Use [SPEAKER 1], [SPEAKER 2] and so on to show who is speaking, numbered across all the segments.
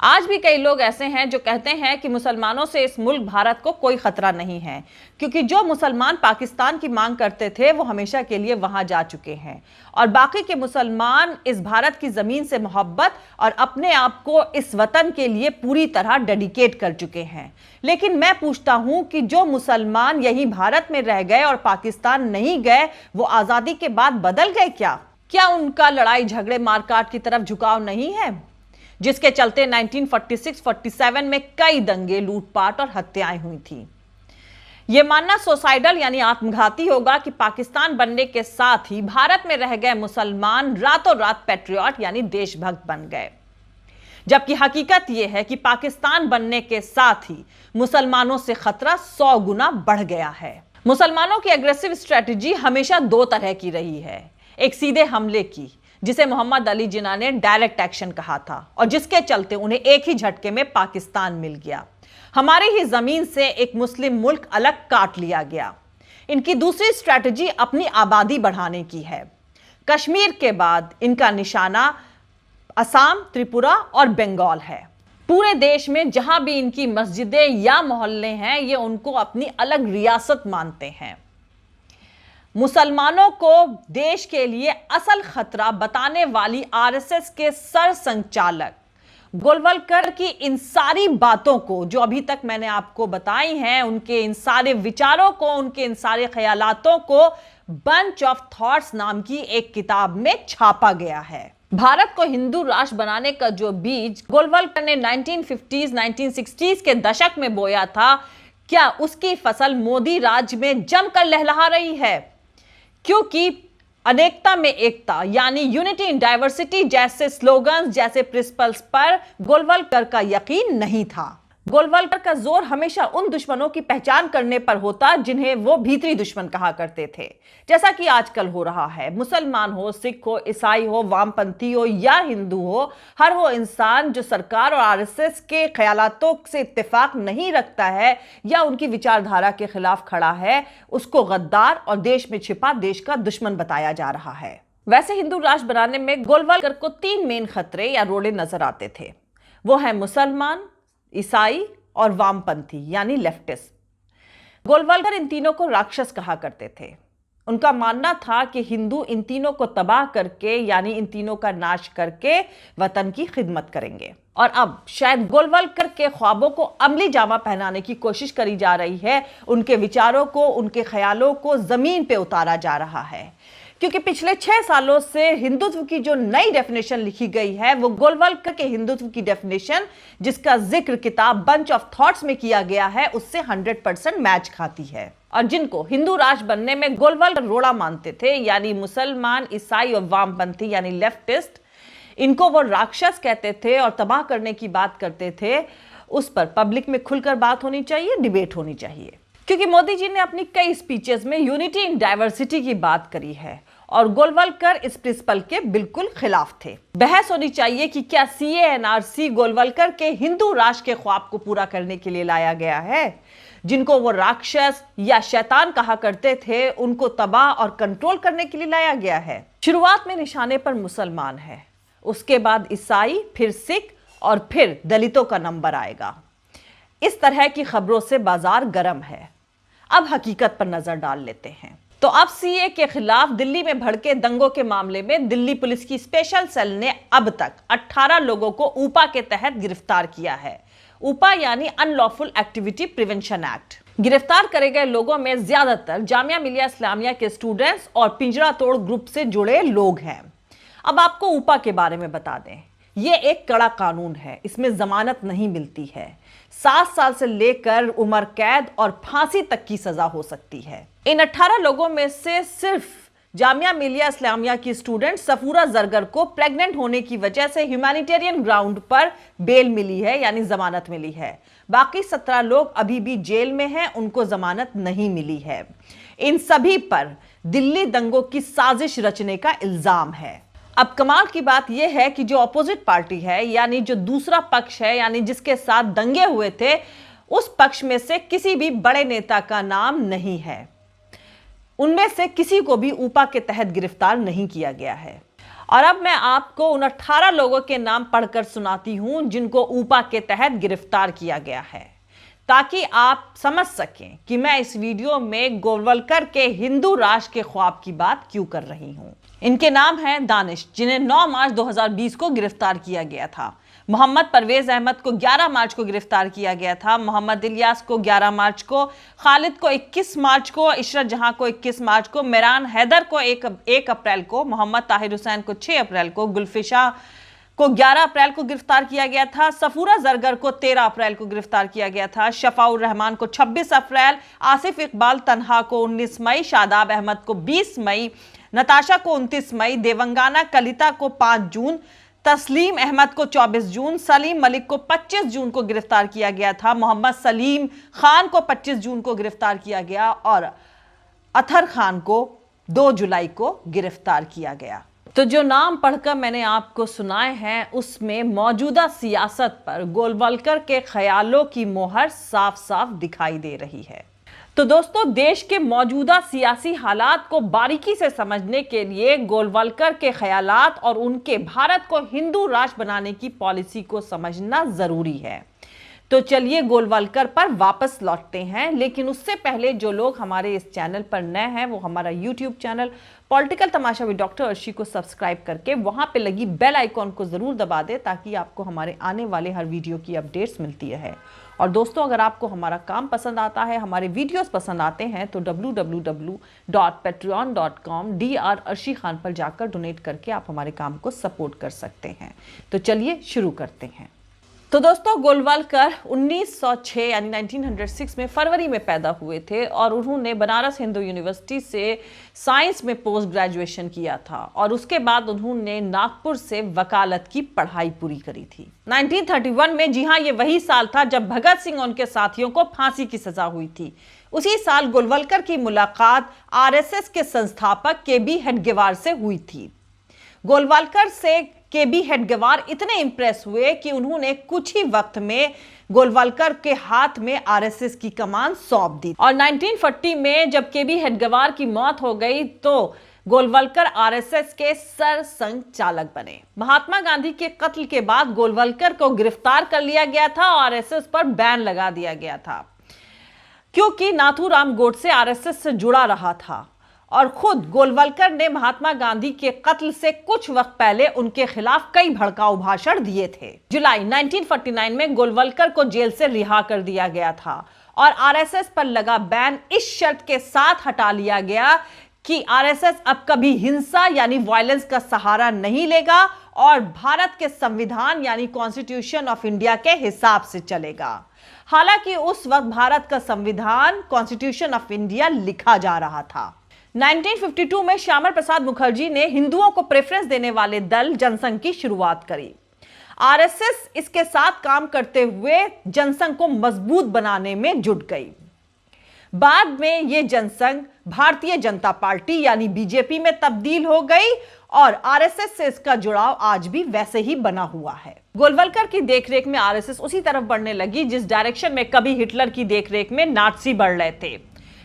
[SPEAKER 1] आज भी कई लोग ऐसे हैं जो कहते हैं कि मुसलमानों से इस मुल्क भारत को कोई खतरा नहीं है, क्योंकि जो मुसलमान पाकिस्तान की मांग करते थे वो हमेशा के लिए वहां जा चुके हैं और बाकी के मुसलमान इस भारत की जमीन से मोहब्बत और अपने आप को इस वतन के लिए पूरी तरह डेडिकेट कर चुके हैं। लेकिन मैं पूछता हूं कि जो मुसलमान यही भारत में रह गए और पाकिस्तान नहीं गए, वो आजादी के बाद बदल गए क्या? क्या उनका लड़ाई झगड़े मारकाट की तरफ झुकाव नहीं है, जिसके चलते 1946-47 में कई दंगे, लूटपाट और हत्याएं हुई थी? यह मानना सुसाइडल यानी आत्मघाती होगा कि पाकिस्तान बनने के साथ ही भारत में रह गए मुसलमान रातों रात पैट्रियट यानी देशभक्त बन गए, जबकि हकीकत यह है कि पाकिस्तान बनने के साथ ही मुसलमानों से खतरा 100 गुना बढ़ गया है। मुसलमानों की एग्रेसिव स्ट्रेटजी हमेशा दो तरह की रही है। एक सीधे हमले की, जिसे मोहम्मद अली जिन्ना ने डायरेक्ट एक्शन कहा था और जिसके चलते उन्हें एक ही झटके में पाकिस्तान मिल गया। हमारी ही जमीन से एक मुस्लिम मुल्क अलग काट लिया गया। इनकी दूसरी स्ट्रैटेजी अपनी आबादी बढ़ाने की है। कश्मीर के बाद इनका निशाना असम, त्रिपुरा और बंगाल है। पूरे देश में जहां भी इनकी मस्जिदें या मोहल्ले हैं, ये उनको अपनी अलग रियासत मानते हैं। मुसलमानों को देश के लिए असल खतरा बताने वाली आरएसएस के सर संचालक गोलवलकर की इन सारी बातों को, जो अभी तक मैंने आपको बताई हैं, उनके इन सारे विचारों को, उनके इन सारे ख्यालातों को बंच ऑफ थॉट्स नाम की एक किताब में छापा गया है। भारत को हिंदू राष्ट्र बनाने का जो बीज गोलवलकर ने 1950s 1960s के दशक में बोया था, क्या उसकी फसल मोदी राज में जमकर लहलहा रही है? क्योंकि अनेकता में एकता यानी यूनिटी इन डाइवर्सिटी जैसे स्लोगन्स, जैसे प्रिंसिपल्स पर गोलवलकर का यकीन नहीं था। गोलवलकर का जोर हमेशा उन दुश्मनों की पहचान करने पर होता जिन्हें वो भीतरी दुश्मन कहा करते थे, जैसा कि आजकल हो रहा है। मुसलमान हो, सिख हो, ईसाई हो, वामपंथी हो या हिंदू हो, हर वो इंसान जो सरकार और आरएसएस के ख्यालातों से इत्तेफाक नहीं रखता है या उनकी विचारधारा के खिलाफ खड़ा है, उसको गद्दार और देश में छिपा देश का दुश्मन बताया जा रहा है। वैसे हिंदू राष्ट्र बनाने में गोलवलकर को 3 मेन खतरे या रोड़े नजर आते थे। वो है मुसलमान, ईसाई और वामपंथी यानी लेफ्टिस्ट। गोलवलकर इन तीनों को राक्षस कहा करते थे। उनका मानना था कि हिंदू इन तीनों को तबाह करके यानी इन तीनों का नाश करके वतन की खिदमत करेंगे। और अब शायद गोलवलकर के ख्वाबों को अमली जामा पहनाने की कोशिश करी जा रही है। उनके विचारों को, उनके ख्यालों को जमीन पे उतारा जा रहा है, क्योंकि पिछले 6 सालों से हिंदुत्व की जो नई डेफिनेशन लिखी गई है, वो गोलवलकर के हिंदुत्व की डेफिनेशन, जिसका जिक्र किताब बंच ऑफ थॉट्स में किया गया है, उससे 100% मैच खाती है। और जिनको हिंदू राष्ट्र बनने में गोलवलकर रोड़ा मानते थे, यानी मुसलमान, ईसाई और वामपंथी यानी लेफ्टिस्ट, इनको वो राक्षस कहते थे और तबाह करने की बात करते थे, उस पर पब्लिक में खुलकर बात होनी चाहिए, डिबेट होनी चाहिए। क्योंकि मोदी जी ने अपनी कई स्पीचेस में यूनिटी इन डाइवर्सिटी की बात करी है और गोलवलकर इस प्रिंसिपल के बिल्कुल खिलाफ थे। बहस होनी चाहिए कि क्या CA-NRC गोलवलकर के हिंदू राष्ट्र के ख्वाब को पूरा करने के लिए लाया गया है? जिनको वो राक्षस या शैतान कहा करते थे, उनको तबाह और कंट्रोल करने के लिए लाया गया है। शुरुआत में निशाने पर मुसलमान है, उसके बाद ईसाई, फिर सिख और फिर दलितों का नंबर आएगा। इस तरह की खबरों से बाजार गर्म है। अब हकीकत पर नजर डाल लेते हैं। तो अब CA के खिलाफ दिल्ली में भड़के दंगों के मामले में दिल्ली पुलिस की स्पेशल सेल ने अब तक 18 लोगों को ऊपा के तहत गिरफ्तार किया है। ऊपा यानी अनलॉफुल एक्टिविटी प्रिवेंशन एक्ट। गिरफ्तार करे गए लोगों में ज्यादातर जामिया मिलिया इस्लामिया के स्टूडेंट्स और पिंजरा तोड़ ग्रुप से जुड़े लोग हैं। अब आपको ऊपा के बारे में बता दें, यह एक कड़ा कानून है। इसमें जमानत नहीं मिलती है। 7 साल से लेकर उम्र कैद और फांसी तक की सजा हो सकती है। इन 18 लोगों में से सिर्फ जामिया मिलिया इस्लामिया की स्टूडेंट सफूरा जरगर को प्रेग्नेंट होने की वजह से ह्यूमैनिटेरियन ग्राउंड पर बेल मिली है यानी जमानत मिली है। बाकी 17 लोग अभी भी जेल में हैं, उनको जमानत नहीं मिली है। इन सभी पर दिल्ली दंगों की साजिश रचने का इल्जाम है। अब कमाल की बात यह है कि जो अपोजिट पार्टी है यानी जो दूसरा पक्ष है, यानी जिसके साथ दंगे हुए थे, उस पक्ष में से किसी भी बड़े नेता का नाम नहीं है। उनमें से किसी को भी ऊपा के तहत गिरफ्तार नहीं किया गया है। और अब मैं आपको उन 18 लोगों के नाम पढ़कर सुनाती हूं जिनको ऊपा के तहत गिरफ्तार किया गया है, ताकि आप समझ सकें कि मैं इस वीडियो में गोलवलकर के हिंदू राष्ट्र के ख्वाब की बात क्यों कर रही हूं। इनके नाम हैं दानिश, जिन्हें 9 मार्च 2020 को गिरफ्तार किया गया था। मोहम्मद परवेज अहमद को 11 मार्च को गिरफ्तार किया गया था। मोहम्मद इलियास को 11 मार्च को, खालिद को 21 मार्च को, इशरत जहां को 21 मार्च को, मेरान हैदर को 1 अप्रैल को, मोहम्मद ताहिर हुसैन को 6 अप्रैल को, गुलफिशा को 11 अप्रैल को गिरफ्तार किया गया था। सफूरा जरगर को 13 अप्रैल को गिरफ्तार किया गया था। शफाउर रहमान को 26 अप्रैल, आसिफ इकबाल तन्हा को 19 मई, शादाब अहमद को 20 मई, नताशा को 29 मई, देवंगाना कलिता को 5 जून, तस्लीम अहमद को 24 जून, सलीम मलिक को 25 जून को गिरफ्तार किया गया था। मोहम्मद सलीम खान को 25 जून को गिरफ्तार किया गया और अथर खान को 2 जुलाई को गिरफ्तार किया गया। तो जो नाम पढ़कर मैंने आपको सुनाए हैं उसमें मौजूदा सियासत पर गोलवलकर के ख्यालों की मोहर साफ साफ दिखाई दे रही है। तो दोस्तों, देश के मौजूदा सियासी हालात को बारीकी से समझने के लिए गोलवलकर के ख्यालात और उनके भारत को हिंदू राष्ट्र बनाने की पॉलिसी को समझना जरूरी है। तो चलिए गोलवलकर पर वापस लौटते हैं, लेकिन उससे पहले जो लोग हमारे इस चैनल पर नए हैं वो हमारा YouTube channel political Tamasha with doctor Arshi को सब्सक्राइब करके वहां पे लगी बेल आइकॉन को जरूर दबा दें, ताकि आपको हमारे आने वाले हर वीडियो की अपडेट्स मिलती रहे। और दोस्तों, अगर आपको हमारा काम पसंद आता है, हमारे वीडियोस पसंद आते हैं, तो www.patreon.com Dr अर्शी खान पर जाकर डोनेट करके आप हमारे काम को सपोर्ट कर सकते हैं। तो चलिए शुरू करते हैं। तो दोस्तों, गोलवलकर 1906 यानी 1906 में फरवरी में पैदा हुए थे और उन्होंने बनारस हिंदू यूनिवर्सिटी से साइंस में पोस्ट ग्रेजुएशन किया था और उसके बाद उन्होंने नागपुर से वकालत की पढ़ाई पूरी करी थी। 1931 में, जी हाँ, ये वही साल था जब भगत सिंह और उनके साथियों को फांसी की सजा हुई थी। उसी साल गोलवलकर की मुलाकात आरएसएस के संस्थापक केबी हेडगेवार से हुई थी। गोलवलकर से केबी हेडगेवार इतने इंप्रेस हुए कि उन्होंने कुछ ही वक्त में गोलवलकर के हाथ में आरएसएस की कमान सौंप दी और 1940 में जब केबी हेडगेवार की मौत हो गई तो गोलवलकर आरएसएस के सरसंघचालक बने। महात्मा गांधी के कत्ल के बाद गोलवलकर को गिरफ्तार कर लिया गया था और आरएसएस पर बैन लगा दिया गया था, क्योंकि नाथूराम गोडसे आरएसएस से जुड़ा रहा था और खुद गोलवलकर ने महात्मा गांधी के कत्ल से कुछ वक्त पहले उनके खिलाफ कई भड़काऊ भाषण दिए थे। जुलाई 1949 में गोलवलकर को जेल से रिहा कर दिया गया था और आरएसएस पर लगा बैन इस शर्त के साथ हटा लिया गया कि आरएसएस अब कभी हिंसा यानी वायलेंस का सहारा नहीं लेगा और भारत के संविधान यानी कॉन्स्टिट्यूशन ऑफ इंडिया के हिसाब से चलेगा। हालांकि उस वक्त भारत का संविधान कॉन्स्टिट्यूशन ऑफ इंडिया लिखा जा रहा था। 1952 में श्यामा प्रसाद मुखर्जी ने हिंदुओं को प्रेफरेंस देने वाले दल जनसंघ की शुरुआत करी। आरएसएस इसके साथ काम करते हुए जनसंघ को मजबूत बनाने में जुट गई। बाद में यह जनसंघ भारतीय जनता पार्टी यानी बीजेपी में तब्दील हो गई और आरएसएस से इसका जुड़ाव आज भी वैसे ही बना हुआ है। गोलवलकर की देखरेख में आरएसएस उसी तरफ बढ़ने लगी जिस डायरेक्शन में कभी हिटलर की देखरेख में नाटसी बढ़ रहे थे।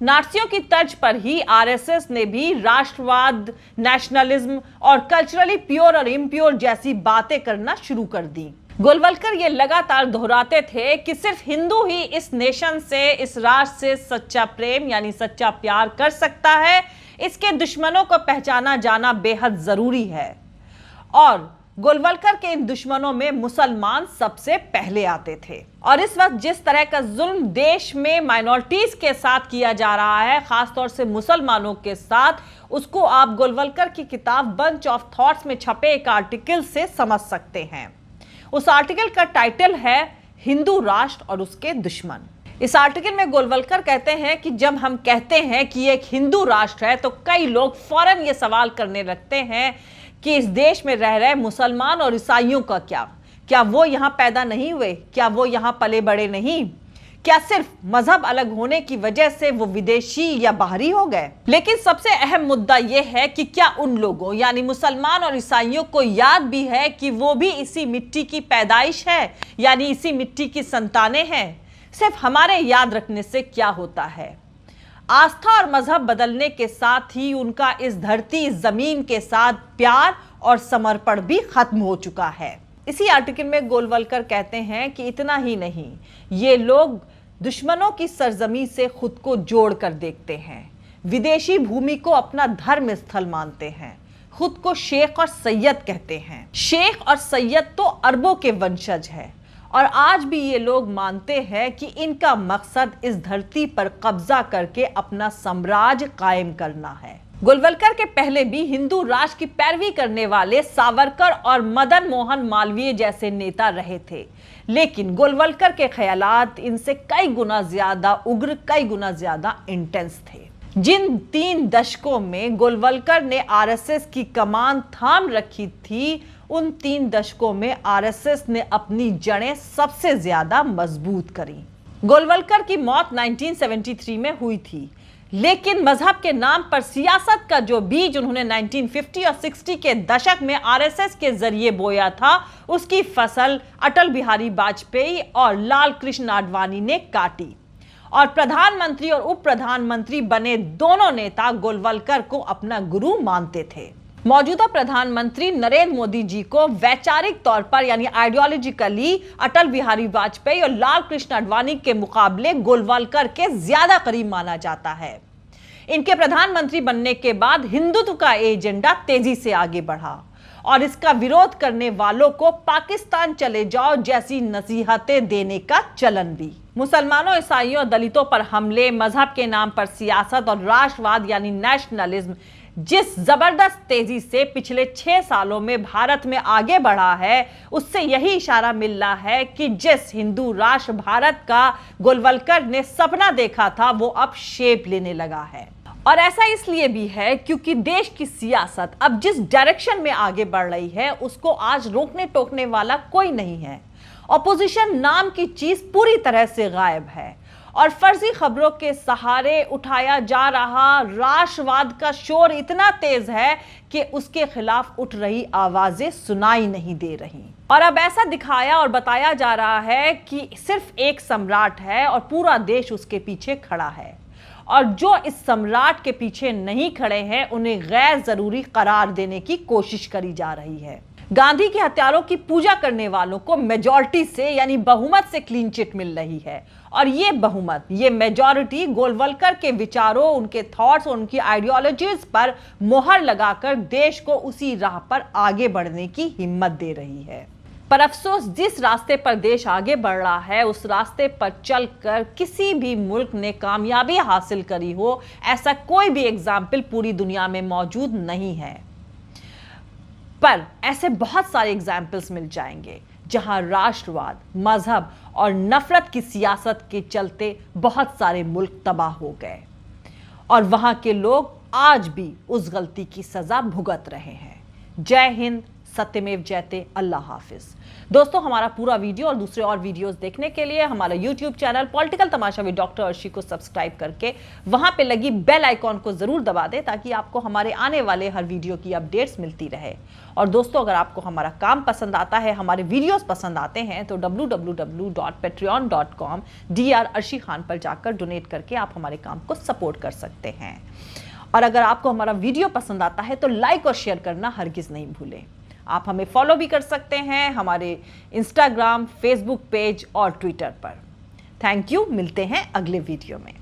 [SPEAKER 1] नाटसियों की तर्ज पर ही आरएसएस ने भी राष्ट्रवाद, नेशनलिज्म और कल्चरली प्योर और इम्प्योर जैसी बातें करना शुरू कर दी। गोलवलकर ये लगातार दोहराते थे कि सिर्फ हिंदू ही इस नेशन से, इस राष्ट्र से सच्चा प्रेम यानी सच्चा प्यार कर सकता है। इसके दुश्मनों को पहचाना जाना बेहद जरूरी है और गोलवलकर के इन दुश्मनों में मुसलमान सबसे पहले आते थे। और इस वक्त जिस तरह का जुल्म देश में माइनॉरिटीज के साथ किया जा रहा है, खासतौर से मुसलमानों के साथ, उसको आप गोलवलकर की किताब बंच ऑफ थॉट्स में छपे एक आर्टिकल से समझ सकते हैं। उस आर्टिकल का टाइटल है हिंदू राष्ट्र और उसके दुश्मन। इस आर्टिकल में गोलवलकर कहते हैं कि जब हम कहते हैं कि एक हिंदू राष्ट्र है तो कई लोग फौरन ये सवाल करने लगते हैं कि इस देश में रह रहे मुसलमान और ईसाइयों का क्या वो यहां पैदा नहीं हुए? क्या वो यहां पले बड़े नहीं? क्या सिर्फ मजहब अलग होने की वजह से वो विदेशी या बाहरी हो गए? लेकिन सबसे अहम मुद्दा यह है कि क्या उन लोगों यानी मुसलमान और ईसाइयों को याद भी है कि वो भी इसी मिट्टी की पैदाइश है, यानी इसी मिट्टी की संतानें हैं? सिर्फ हमारे याद रखने से क्या होता है? आस्था और मजहब बदलने के साथ ही उनका इस धरती जमीन के साथ प्यार और समर्पण भी खत्म हो चुका है। इसी आर्टिकल में गोलवलकर कहते हैं कि इतना ही नहीं, ये लोग दुश्मनों की सरजमी से खुद को जोड़ कर देखते हैं, विदेशी भूमि को अपना धर्म स्थल मानते हैं, खुद को शेख और सैयद कहते हैं। शेख और सैयद तो अरबों के वंशज है और आज भी ये लोग मानते हैं कि इनका मकसद इस धरती पर कब्जा करके अपना साम्राज्य कायम करना है। गोलवलकर के पहले भी हिंदू राष्ट्र की पैरवी करने वाले सावरकर और मदन मोहन मालवीय जैसे नेता रहे थे, लेकिन गोलवलकर के ख्यालात इनसे कई गुना ज्यादा उग्र, कई गुना ज्यादा इंटेंस थे। जिन 3 दशकों में गोलवलकर ने आरएसएस की कमान थाम रखी थी, उन 3 दशकों में आरएसएस ने अपनी जड़ें सबसे ज्यादा मजबूत करी। गोलवलकर की मौत 1973 में हुई थी, लेकिन मजहब के नाम पर सियासत का जो बीज उन्होंने 1950 और 60 के दशक में आरएसएस के जरिए बोया था, उसकी फसल अटल बिहारी वाजपेयी और लाल कृष्ण आडवाणी ने काटी और प्रधानमंत्री और उप प्रधानमंत्री बने दोनों नेता गोलवलकर को अपना गुरु मानते थे। मौजूदा प्रधानमंत्री नरेंद्र मोदी जी को वैचारिक तौर पर यानी आइडियोलॉजिकली अटल बिहारी वाजपेयी और लाल कृष्ण आडवाणी के मुकाबले गोलवलकर के ज्यादा करीब माना जाता है। इनके प्रधानमंत्री बनने के बाद हिंदुत्व का एजेंडा तेजी से आगे बढ़ा और इसका विरोध करने वालों को पाकिस्तान चले जाओ जैसी नसीहतें देने का चलन भी। मुसलमानों, ईसाइयों और दलितों पर हमले, मजहब के नाम पर सियासत और राष्ट्रवाद यानी नेशनलिज्म जिस जबरदस्त तेजी से पिछले 6 सालों में भारत में आगे बढ़ा है, उससे यही इशारा मिल रहा है कि जिस हिंदू राष्ट्र भारत का गोलवलकर ने सपना देखा था, वो अब शेप लेने लगा है। और ऐसा इसलिए भी है क्योंकि देश की सियासत अब जिस डायरेक्शन में आगे बढ़ रही है, उसको आज रोकने टोकने वाला कोई नहीं है। ऑपोजिशन नाम की चीज पूरी तरह से गायब है और फर्जी खबरों के सहारे उठाया जा रहा राष्ट्रवाद का शोर इतना तेज है कि उसके खिलाफ उठ रही आवाजें सुनाई नहीं दे रही। और अब ऐसा दिखाया और बताया जा रहा है कि सिर्फ एक सम्राट है और पूरा देश उसके पीछे खड़ा है, और जो इस सम्राट के पीछे नहीं खड़े हैं उन्हें गैर जरूरी करार देने की कोशिश करी जा रही है। गांधी के हत्यारों की पूजा करने वालों को मेजॉरिटी से यानी बहुमत से क्लीन चिट मिल रही है, और ये बहुमत, ये मेजॉरिटी गोलवलकर के विचारों, उनके थॉट्स और उनकी आइडियोलॉजीज पर मोहर लगाकर देश को उसी राह पर आगे बढ़ने की हिम्मत दे रही है। पर अफसोस, जिस रास्ते पर देश आगे बढ़ रहा है, उस रास्ते पर चलकर किसी भी मुल्क ने कामयाबी हासिल करी हो, ऐसा कोई भी एग्जाम्पल पूरी दुनिया में मौजूद नहीं है। पर ऐसे बहुत सारे एग्जाम्पल्स मिल जाएंगे जहां राष्ट्रवाद, मजहब और नफरत की सियासत के चलते बहुत सारे मुल्क तबाह हो गए और वहां के लोग आज भी उस गलती की सजा भुगत रहे हैं। जय हिंद, सत्यमेव जयते, अल्लाह हाफिज। दोस्तों, हमारा पूरा वीडियो और दूसरे और वीडियोस देखने के लिए हमारा YouTube channel political Tamasha with doctor Arshi को सब्सक्राइब करके वहां पे लगी बेल आइकॉन को जरूर दबा दें ताकि आपको हमारे आने वाले हर वीडियो की अपडेट्स मिलती रहे। और दोस्तों, अगर आपको हमारा काम पसंद आता है, हमारे वीडियोस पसंद आते हैं, तो www.patreon.com DR अर्शी खान पर जाकर डोनेट करके आप हमारे काम को सपोर्ट कर सकते हैं। और अगर आपको हमारा वीडियो पसंद आता है तो लाइक और शेयर करना हरगिज नहीं भूलें। आप हमें फॉलो भी कर सकते हैं हमारे इंस्टाग्राम, फेसबुक पेज और ट्विटर पर। Thank you. मिलते हैं अगले वीडियो में।